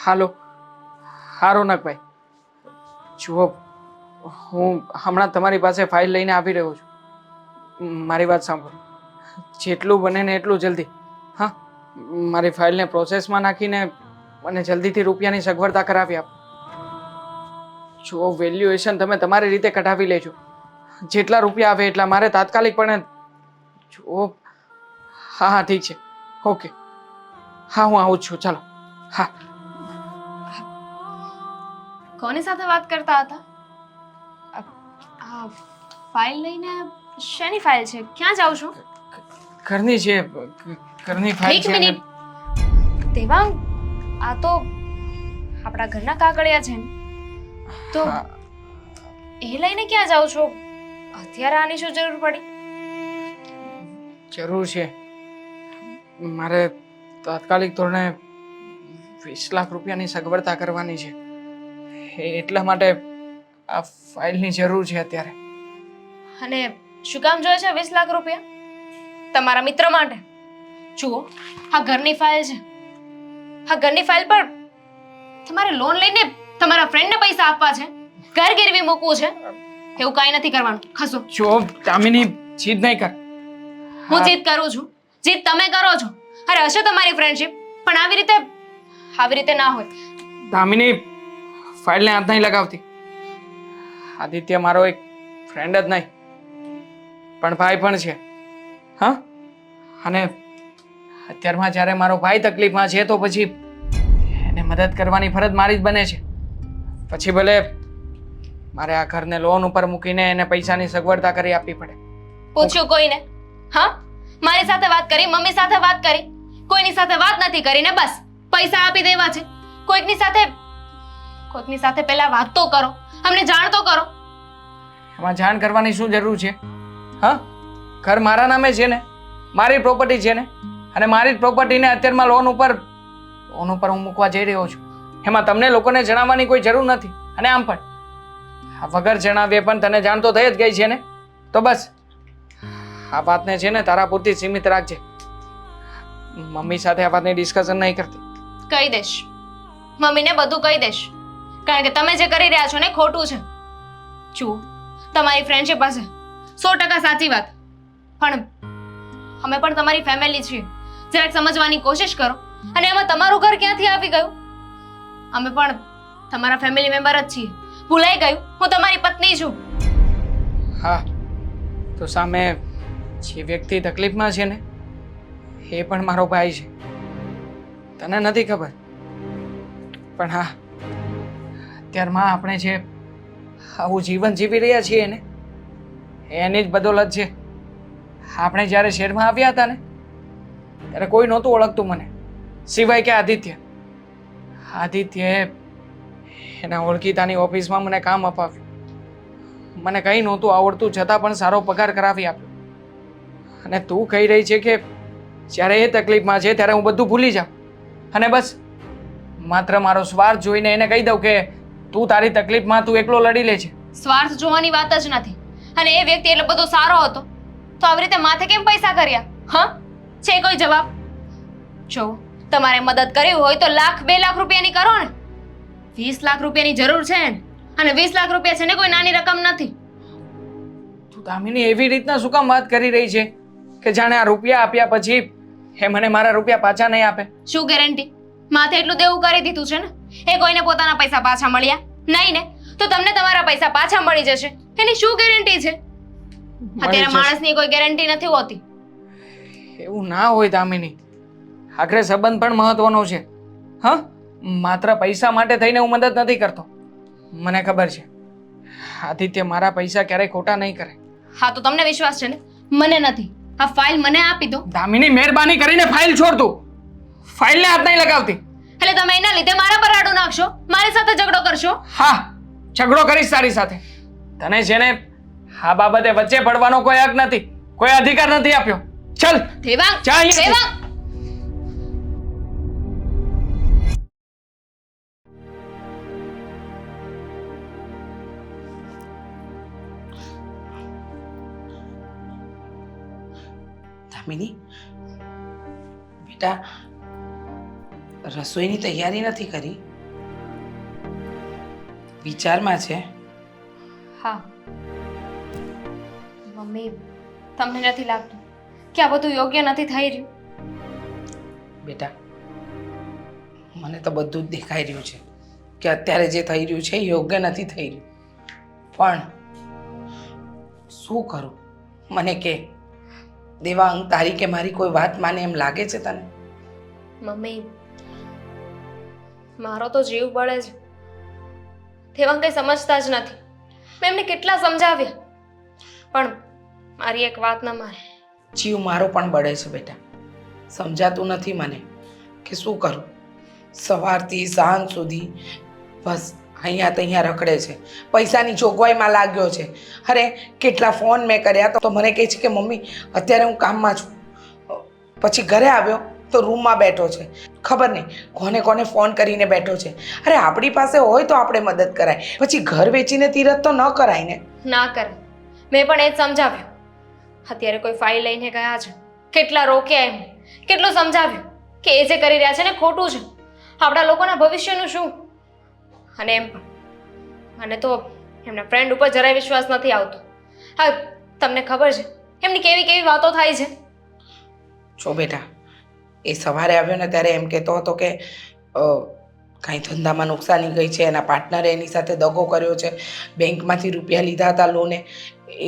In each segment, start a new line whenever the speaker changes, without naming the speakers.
હાલો. હા રોનકભાઈ, જુઓ, હું હમણાં તમારી પાસે ફાઇલ લઈને આવી રહ્યો છું. મારી વાત સાંભળો. જેટલું બને ને એટલું જલ્દી, હા, મારી ફાઇલને પ્રોસેસમાં નાખીને મને જલ્દીથી રૂપિયાની સગવડતા કરાવી આપો. જુઓ, વેલ્યુએશન તમે તમારી રીતે કઢાવી લેજો. જેટલા રૂપિયા આવે એટલા મારે તાત્કાલિકપણે. જુઓ, હા હા ઠીક છે, ઓકે. હા, હું આવું જ છું. ચાલો. હા.
કોની સાથે વાત કરતા હતા? આ ફાઇલ લઈને? શેની ફાઇલ છે? ક્યાં જાવ છો?
ઘરની છે, ઘરની ફાઇલ
એક
છે.
મિનિટ. દેવાંગ, આ તો આપણા ઘરના કાગળિયા છે ને? તો
હા.
એ લઈને ક્યાં જાવ છો? અત્યારે આની શું જરૂર પડી?
જરૂર છે. મારે તાત્કાલિક ધોરણે 20 લાખ રૂપિયાની સગવડતા કરવાની છે. એટલા માટે આ ફાઇલની જરૂર છે અત્યારે.
અને શું કામ જોઈએ છે 20 લાખ રૂપિયા? તમારા મિત્ર માટે? જુઓ, આ ઘરની ફાઇલ છે. આ ઘરની ફાઇલ પર તમારે લોન લઈને તમારા ફ્રેન્ડને પૈસા આપવા છે, ઘર ગીરવી મૂકવું છે. એવું કાંઈ નથી કરવાનું. ખસો.
જો દામિની, જીદ નહીં કર.
હું જીદ કરું છું? જીદ તમે કરો છો. અરે હશે તમારી ફ્રેન્ડશિપ, પણ આવી રીતે ના હોય.
દામિની, ફાઇલને હાથ નહીં લગાવતી. આદિત્ય મારો એક ફ્રેન્ડ જ નહીં પણ ભાઈ પણ છે. હા, અને અત્યારમાં જ્યારે મારો ભાઈ તકલીફમાં છે તો પછી એને મદદ કરવાની ફરજ મારી જ બને છે. પછી ભલે મારે આ ઘરને લોન ઉપર મૂકીને એને પૈસાની સગવડતા કરી આપવી પડે.
પૂછ્યું કોઈને? હા, મારી સાથે વાત કરી, મમ્મી સાથે વાત કરી, કોઈની સાથે વાત નથી કરીને બસ પૈસા આપી દેવા છે. કોઈકની સાથે પહેલા વાત તો કરો, અમને જાણ તો કરો.
એમાં જાણ કરવાની શું જરૂર છે? હા, ઘર મારા નામે છે ને, મારી પ્રોપર્ટી છે ને, અને મારી જ પ્રોપર્ટીને અત્યારમાં લોન ઉપર હું મૂકવા જઈ રહ્યો છું. એમાં તમને લોકોને જણાવવાની કોઈ જરૂર નથી. અને આમ પણ આ વગર જણાવીએ પણ તને જાણ તો થઈ જ ગઈ છે ને, તો બસ આ વાતને છે ને તારા પૂરતી સીમિત રાખજે. મમ્મી સાથે આ વાતની ડિસ્કશન નહીં કરતી.
કહી દઈશ, મમ્મીને બધું કહી દઈશ, કારણ કે તમે જે કરી રહ્યા છો ને ખોટું છે. જુઓ, તમારી ફ્રેન્ડશિપ હશે 100% સાચી વાત, પણ અમે પણ તમારી ફેમિલી છીએ. જરાક સમજવાની કોશિશ કરો. અને એમાં તમારું ઘર ક્યાંથી આવી ગયું? અમે પણ તમારા ફેમિલી મેમ્બર જ છીએ. ભૂલાઈ ગયું? હું તમારી પત્ની છું.
હા, તો સામે જે વ્યક્તિ તકલીફમાં છે ને એ પણ મારો ભાઈ છે. તને નથી ખબર, પણ હા, અત્યારમાં આપણે જે આવું જીવન જીવી રહ્યા છીએ ને એની જ બદોલત છે. આપણે જ્યારે શહેરમાં આવ્યા હતા ને ત્યારે કોઈ નહોતું ઓળખતું મને, સિવાય કે આદિત્યએ એના ઓળખીતાની ઓફિસમાં મને કામ અપાવ્યું. મને કંઈ નહોતું આવડતું છતાં પણ સારો પગાર કરાવી આપ્યો. અને તું કહી રહી છે કે જ્યારે એ તકલીફમાં છે ત્યારે હું બધું ભૂલી જાઉં અને બસ માત્ર મારો સ્વાર્થ જોઈને એને કહી દઉં કે તું તારી તકલીફમાં તું એકલો લડી લે છે.
સ્વાર્થ જોવાની વાત જ નથી. અને એ વ્યક્તિ એટલો બધો સારો હતો તો આવી રીતે માથે કેમ પૈસા કર્યા? હા, છે કોઈ જવાબ? જો તમારે મદદ કરવી હોય તો 1,00,000 2 લાખ રૂપિયાની કરો ને. 20 લાખ રૂપિયાની જરૂર છે ને, અને 20 લાખ રૂપિયા છે ને કોઈ નાની રકમ નથી.
તું દામિની એવી રીતના શું કામ વાત કરી રહી છે કે જાણે આ રૂપિયા આપ્યા પછી એ મને મારા રૂપિયા પાછા નહીં આપે?
શું ગેરંટી? માથે એટલું દેવું કરી દીધું છે ને, એ કોઈને પોતાના પૈસા પાછા મળ્યા નહીં ને, તો તમને તમારા પૈસા પાછા મળી જશે. એની શું ગેરંટી છે? અત્યારે માણસની કોઈ ગેરંટી નથી હોતી.
એવું ના હોય દામિની. આખરે સંબંધ પણ મહત્વનો છે. હા, માત્ર પૈસા માટે થઈને હું મદદ નથી કરતો. મને ખબર છે આદિત્ય મારા પૈસા ક્યારેય ખોટા નહીં કરે.
હા, તો તમને વિશ્વાસ છે ને, મને નથી. આ ફાઇલ મને આપી દો.
દામિની, મહેરબાની કરીને ફાઇલ છોડ. તું ફાઇલને હાથ નહીં લગાવતી.
એટલે તમે એના લીધે મારા પર આડું નાખશો, મારી સાથે ઝઘડો કરશો?
હા, ઝઘડો કરીશ તારી સાથે. તને છે ને આ બાબતે વચ્ચે પડવાનો કોઈ હક નથી, કોઈ અધિકાર નથી આપ્યો. ચલ
દેવાંગ,
જા અહીંયાથી.
દેવાંગ!
દામિની, બેટા, રસોઈની તૈયારી નથી કરી? વિચારમાં છે.
હા મમ્મી, તમને નથી લાગતું કે આ બધું યોગ્ય નથી થઈ રહ્યું?
બેટા, મને તો બધું જ દેખાઈ રહ્યું છે કે અત્યારે જે થઈ રહ્યું છે એ યોગ્ય નથી થઈ રહ્યું. પણ શું કરું મને કે દેવાંગ, તારી કે મારી કોઈ વાત માને એમ લાગે છે તને?
મમ્મી, મારો તો જીવ બળે છે. દેવાંગ કંઈ સમજતા જ નથી. મેં એમને કેટલા સમજાવ્યા પણ મારી એક વાત ન માને.
જીવ મારો પણ બળે છે બેટા. સમજાતું નથી મને કે શું કરું. સવારથી સાંજ સુધી બસ અહીંયા ત્યાં રખડે છે, પૈસાની જોગવાઈમાં લાગ્યો છે. અરે કેટલા ફોન મેં કર્યા તો મને કહે છે કે મમ્મી અત્યારે હું કામમાં છું. પછી ઘરે આવ્યો તો રૂમમાં બેઠો છે, ખબર નહીં કોને કોને ફોન કરીને બેઠો છે. અરે આપણી પાસે હોય તો આપણે મદદ કરાય, પછી ઘર વેચીને તીરથ તો ન કરાય ને.
ના કરે. મેં પણ એ જ સમજાવ્યું. અત્યારે કોઈ ફાઇલ લઈને ગયા છે, કેટલા રોક્યા એમ, કેટલું સમજાવ્યું કે એ જે કરી રહ્યા છે ને ખોટું છે. આપણા લોકોના ભવિષ્યનું શું? અને એમ પણ મને તો એમના ફ્રેન્ડ ઉપર જરાય વિશ્વાસ નથી આવતો. હા, તમને ખબર છે એમની કેવી કેવી વાતો થાય છે?
જો બેટા, એ સવારે આવ્યો ને ત્યારે એમ કહેતો હતો કે કાંઈ ધંધામાં નુકસાની ગઈ છે, એના પાર્ટનરે એની સાથે દગો કર્યો છે, બેંકમાંથી રૂપિયા લીધા હતા લોને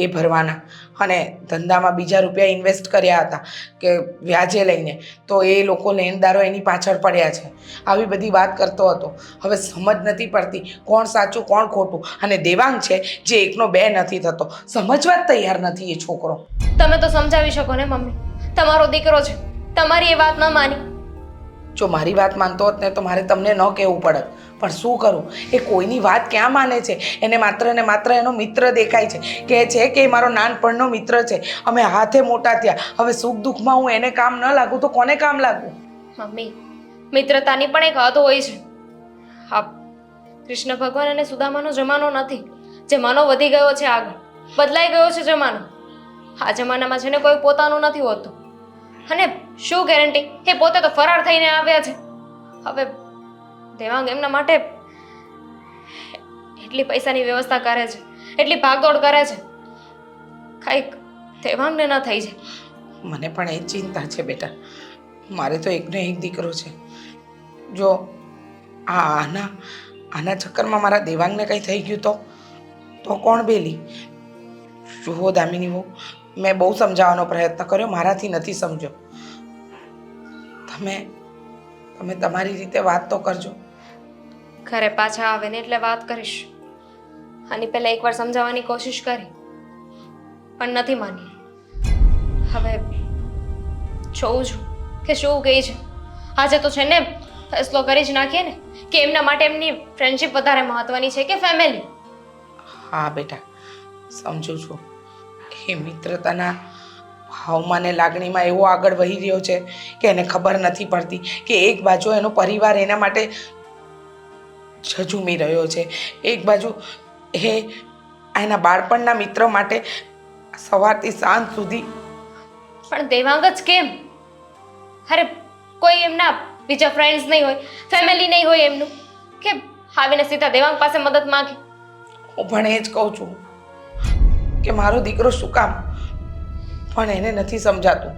એ ભરવાના, અને ધંધામાં બીજા રૂપિયા ઇન્વેસ્ટ કર્યા હતા કે વ્યાજે લઈને, તો એ લોકો લેણદારો એની પાછળ પડ્યા છે. આવી બધી વાત કરતો હતો. હવે સમજ નથી પડતી કોણ સાચું કોણ ખોટું. અને દેવાંગ છે જે એકનો બે નથી થતો, સમજવા જ તૈયાર નથી એ છોકરો.
તમે તો સમજાવી શકો ને મમ્મી, તમારો દીકરો છે, તમારી એ વાત ન માની.
જો મારી વાત માનતો હોત ને તો મારે તમને ન કહેવું પડત, પણ શું કરું, એ કોઈની વાત ક્યાં માને છે. એને માત્ર ને માત્ર એનો મિત્ર દેખાય છે, કહે છે કે એ મારો નાનપણનો મિત્ર છે, અમે હાથે મોટા થયા. હવે સુખ દુઃખમાં હું એને કામ ન લાગું તો કોને કામ લાગું?
મમ્મી, મિત્રતાની પણ એક હદ હોય છે. હા, કૃષ્ણ ભગવાન અને સુદામાનો જમાનો નથી. જમાનો વધી ગયો છે, આગળ બદલાઈ ગયો છે જમાનો. આ જમાનામાં છે ને કોઈ પોતાનું નથી હોતું. અને શું ગેરંટી એ પોતે તો ફરાર થઈને આવ્યા છે. હવે દેવાંગ એમના માટે એટલી પૈસાની વ્યવસ્થા કરે છે, એટલી ભાગદોડ કરે છે, કાંઈક દેવાંગને ન થઈ જાય.
મને પણ એ જ ચિંતા છે બેટા. મારે તો એકનો એક દીકરો છે. જો આના ચક્કરમાં મારા દેવાંગને કંઈ થઈ ગયું તો કોણ બેલી? જુઓ દામિની બહુ, મેં બહુ સમજાવવાનો પ્રયત્ન કર્યો, મારાથી નથી સમજો. તમે તમારી રીતે વાત તો કરજો.
ઘરે પાછા આવે ને એટલે વાત કરીશ. આની પહેલા એકવાર સમજાવવાની કોશિશ કરી પણ નથી માની. હવે જોઉં છું કે શું કહે છે. આજે તો છે ને ફેસલો કરી જ નાખીએ ને કે એમના માટે એમની ફ્રેન્ડશિપ વધારે મહત્વની છે કે ફેમિલી.
હા બેટા, સમજુ છું. એ મિત્રતાના ભાવમાં ને લાગણીમાં એવો આગળ વહી રહ્યો છે કે એને ખબર નથી પડતી કે એક બાજુ એનો પરિવાર એના માટે ઝઝૂમી રહ્યો છે, એક બાજુ એ એના બાળપણના મિત્ર માટે સવારથી સાંજ સુધી.
પણ દેવાંગ જ કેમ? અરે કોઈ એમના બીજા ફ્રેન્ડ્સ નહીં હોય, ફેમિલી નહીં હોય એમનું કે આવીને સીધા દેવાંગ પાસે મદદ માંગે?
હું પણ એ જ કહું છું કે મારો દીકરો શું કામ, પણ એને નથી સમજાતું.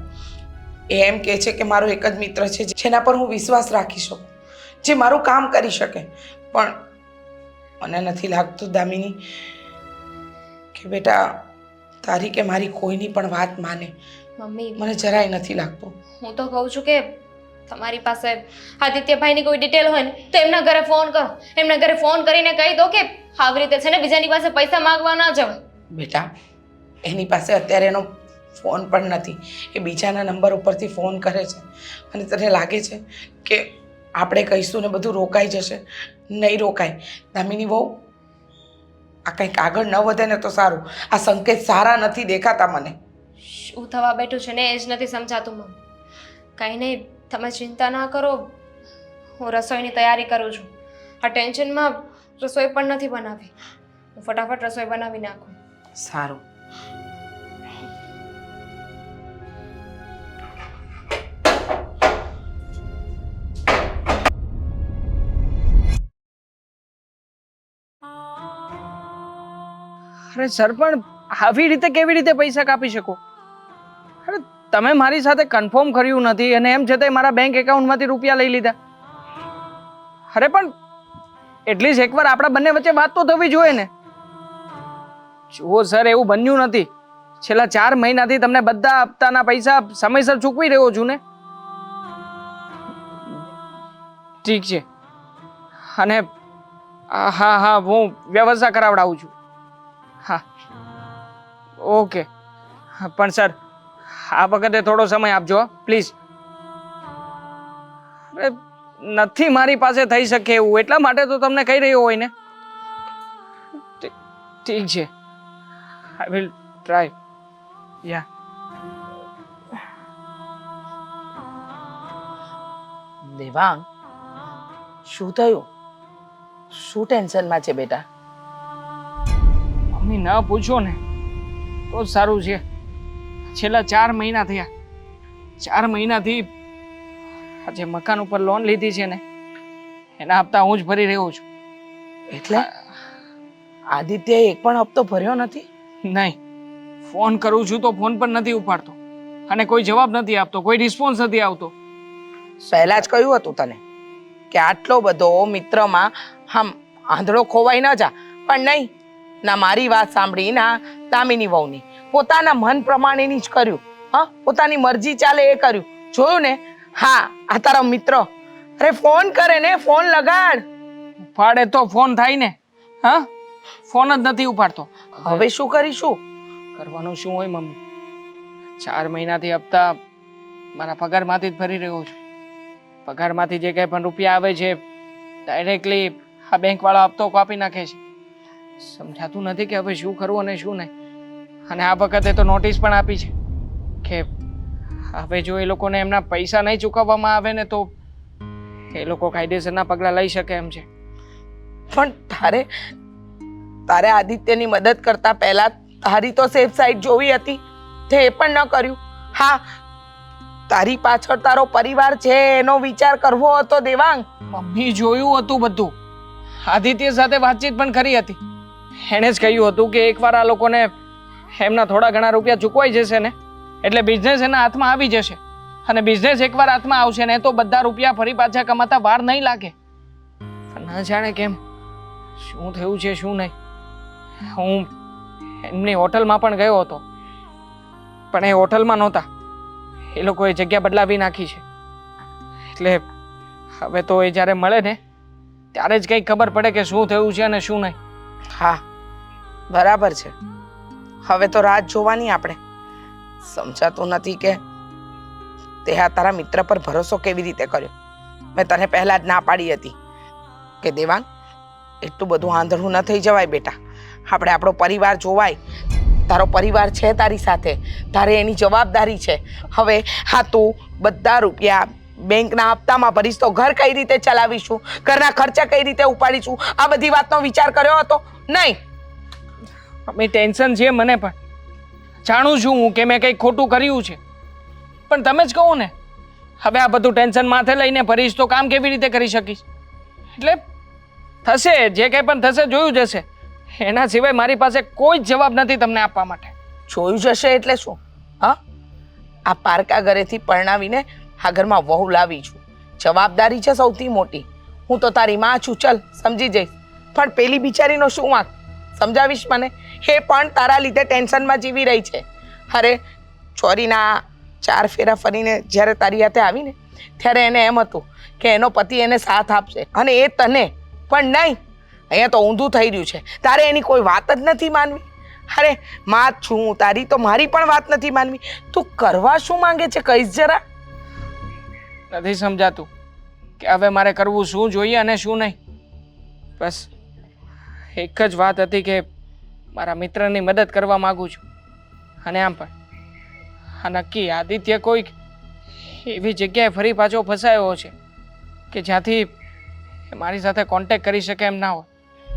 એ એમ કહે છે કે મારો એક જ મિત્ર છે જેના પર હું વિશ્વાસ રાખી શકું, જે મારું કામ કરી શકે. પણ મને નથી લાગતું દામિની કે બેટા તારી કે મારી કોઈની પણ વાત માને.
મમ્મી,
મને જરાય નથી લાગતું.
હું તો કહું છું કે તમારી પાસે આદિત્યભાઈની કોઈ ડિટેલ હોય ને તો એમના ઘરે ફોન કરો. એમના ઘરે ફોન કરીને કહી દો કે આવી રીતે છે ને બીજાની પાસે પૈસા માંગવા ના જવાય.
બેટા એની પાસે અત્યારે એનો ફોન પણ નથી. એ બીજાના નંબર ઉપરથી ફોન કરે છે. અને તને લાગે છે કે આપણે કહીશું ને બધું રોકાઈ જશે? નહીં રોકાય દામિની બહુ. આ કંઈક આગળ ન વધે ને તો સારું. આ સંકેત સારા નથી દેખાતા મને.
શું થવા બેઠું છે ને એ જ નથી સમજાતું મમ્મી. કાંઈ નહીં, તમે ચિંતા ના કરો. હું રસોઈની તૈયારી કરું છું. આ ટેન્શનમાં રસોઈ પણ નથી બનાવી. હું ફટાફટ રસોઈ બનાવી નાખું.
સારું.
અરે સર પણ આવી રીતે કેવી રીતે પૈસા કાપી શકો? અરે તમે મારી સાથે કન્ફર્મ કર્યું નથી અને એમ છતાંય મારા બેંક એકાઉન્ટમાંથી રૂપિયા લઈ લીધા. અરે પણ એટલીસ્ટ એકવાર આપણા બંને વચ્ચે વાત તો થવી જોઈએ ને. જુઓ સર, એવું બન્યું નથી. છેલ્લા 4 મહિનાથી તમને બધા હપ્તાના પૈસા સમયસર ચૂકવી રહ્યો છું ને. ઠીક છે, અને હા હા, હું વ્યવસ્થા કરાવડાવું છું. હા, ઓકે. પણ સર, આ વખતે થોડો સમય આપજો પ્લીઝ. અરે નથી મારી પાસે થઈ શકે એવું, એટલા માટે તો તમને કહી રહ્યો હોય ને. ઠીક છે, આઈ વિલ ટ્રાય. યા
દેવાંગ, શું થયું? શું ટેન્શનમાં છે બેટા?
મમ્મી, ન પૂછો ને તો સારું છે. છેલ્લા 4 મહિના થયા. 4 મહિનાથી આ જે મકાન ઉપર લોન લીધી છે ને, એના હપ્તા હું જ ભરી રહ્યો છું.
એટલે આદિત્યએ એક પણ હપ્તો ભર્યો નથી?
નહીં, ફોન કરું છું તો ફોન પણ નથી ઉપાડતો અને કોઈ જવાબ નથી આપતો, કોઈ રિસ્પોન્સ નથી આવતો.
પહેલા જ કહ્યું હતું તને કે આટલો બધો મિત્રમાં આમ આંધળો ખોવાઈ ન જા, પણ નહીં. ના મારી વાત સાંભળી ના દામિની વહુની, પોતાના મન પ્રમાણેની જ કર્યું. હા, પોતાની મરજી ચાલે એ કર્યું. જોયું ને? હા, આ તારો મિત્ર. અરે ફોન કરે ને, ફોન લગાડ.
ઉપાડે તો ફોન થાય ને. હા, ફોન જ નથી ઉપાડતો.
હવે શું કરીશું?
કરવાનું શું હોય મમ્મી? 4 મહિનાથી હપ્તા મારા પગારમાંથી જ ભરી રહ્યો છું. પગારમાંથી જે કંઈ પણ રૂપિયા આવે છે ડાયરેક્ટલી આ બેંકવાળા હપ્તો કાપી નાખે છે. સમજાતું નથી કે હવે શું કરવું અને શું નહીં. અને આ વખતે તો નોટિસ પણ આપી છે કે હવે જો એ લોકોને એમના પૈસા નહીં ચૂકવવામાં આવે ને તો એ લોકો કાયદેસરના પગલાં લઈ શકે એમ છે.
પણ તારે આદિત્યની મદદ કરતા પહેલા તારી તો સેફ સાઈડ જોવી હતી, તે એ પણ ન કર્યું. હા, તારી પાછળ તારો પરિવાર છે એનો વિચાર કરવો હતો દેવાંગ.
મમ્મી, જોયું હતું બધું. આદિત્ય સાથે વાતચીત પણ કરી હતી. એણે જ કહ્યું હતું કે એકવાર આ લોકોને એમના થોડા ઘણા રૂપિયા ચૂકવાઈ જશે ને એટલે બિઝનેસ એના હાથમાં આવી જશે. અને બિઝનેસ એકવાર હાથમાં આવશે ને તો બધા રૂપિયા ફરી પાછા કમાતા વાર નહીં લાગે. પણ ન જાણે કેમ શું થયું છે શું નહીં. હું એમની હોટલમાં પણ ગયો હતો, પણ એ હોટલમાં નહોતા. એ લોકોએ જગ્યા બદલાવી નાખી છે. એટલે હવે તો એ જ્યારે મળે ને ત્યારે જ કંઈક ખબર પડે કે શું થયું છે અને શું નહીં.
હા, બરાબર છે. હવે તો રાત જોવાની આપણે. સમજાતું નથી કે તે આ તારા મિત્ર પર ભરોસો કેવી રીતે કર્યો. મેં તને પહેલા જ ના પાડી હતી કે દેવાંગ, એટલું બધું આંધળું ન થઈ જવાય બેટા. આપણે આપણો પરિવાર જોવાય. તારો પરિવાર છે તારી સાથે, તારે એની જવાબદારી છે. હવે હા, તું બધા રૂપિયા બેંકના હપ્તામાં ભરીશ તો ઘર કઈ રીતે ચલાવીશું, ઘરના ખર્ચા કઈ રીતે ઉપાડીશું, આ બધી વાતનો વિચાર કર્યો હતો? નહીં.
મમ્મી, ટેન્શન છે મને પણ. જાણું છું હું કે મેં કંઈક ખોટું કર્યું છે, પણ તમે જ કહો ને. હવે આ બધું ટેન્શન માથે લઈને ભરીશ તો કામ કેવી રીતે કરી શકીશ? એટલે થશે જે કંઈ પણ થશે જોયું જશે. એના સિવાય મારી પાસે કોઈ જ જવાબ નથી તમને આપવા માટે.
જોયું જશે એટલે શું? હા, આ પારકા ઘરેથી પરણાવીને આ ઘરમાં વહુ લાવી છું. જવાબદારી છે સૌથી મોટી. હું તો તારી માં છું, ચલ સમજી જઈશ. પણ પેલી બિચારીનો શું વાંક? સમજાવીશ મને? એ પણ તારા લીધે ટેન્શનમાં જીવી રહી છે. અરે ચોરીના 4 ફેરા ફરીને જ્યારે તારી હાથે આવીને ત્યારે એને એમ હતું કે એનો પતિ એને સાથ આપશે અને એ તને. પણ નહીં, અહીંયા તો ઊંધું થઈ રહ્યું છે. તારે એની કોઈ વાત જ નથી માનવી. અરે માં છું તારી, તો મારી પણ વાત નથી માનવી. તું કરવા શું માંગે છે કહીશ જરા?
નથી સમજાતું કે હવે મારે કરવું શું જોઈએ અને શું નહીં. બસ એક જ વાત હતી કે મારા મિત્રની મદદ કરવા માંગુ છું. અને આમ પણ હા, નક્કી આદિત્ય કોઈક એવી જગ્યાએ ફરી પાછો ફસાયો છે કે જ્યાંથી મારી સાથે કોન્ટેક્ટ કરી શકે એમ ના હોય.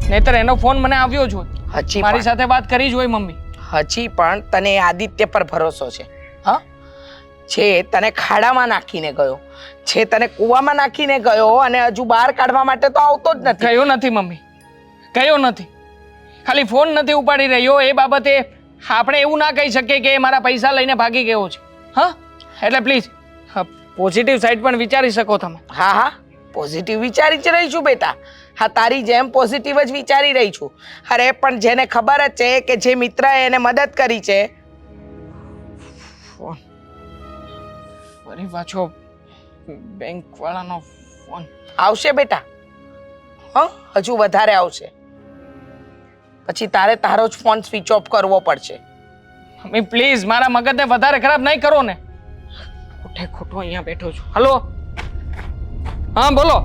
નહીતર એનો ફોન મને આવ્યો જ હોય,
હજી
મારી સાથે વાત કરી જ હોય. મમ્મી,
હજી પણ તને આદિત્ય પર ભરોસો છે? હા, છે તને ખાડામાં નાખીને ગયો, છે તને કૂવામાં નાખીને ગયો અને હજુ બહાર કાઢવા માટે તો આવતો જ નથી.
ગયો નથી મમ્મી, ગયો નથી. ખાલી ફોન નથી ઉપાડી રહ્યો એ બાબતે આપણે એવું ના કહી શકીએ કે એ મારા પૈસા લઈને ભાગી ગયો છે. હા, એટલે પ્લીઝ પોઝિટિવ સાઈડ પણ વિચારી શકો તમે.
હા હા, પોઝિટિવ વિચારી જ રહી છું બેટા. હા, તારી જેમ પોઝિટિવ જ વિચારી રહી છું. અરે પણ જેને ખબર જ છે કે જે મિત્રએ એને મદદ કરી છે.
ફોન ફરી પાછો બેંક વાળાનો ફોન.
આવશે બેટા. હા, હજુ વધારે આવશે. પછી તારે તારો જ ફોન સ્વિચ ઓફ કરવો પડશે.
મમ્મી પ્લીઝ મારા મગજને વધારે ખરાબ નહીં કરો ને. ખોટે ખોટો અહીંયા બેઠો છું. હલો, હા બોલો.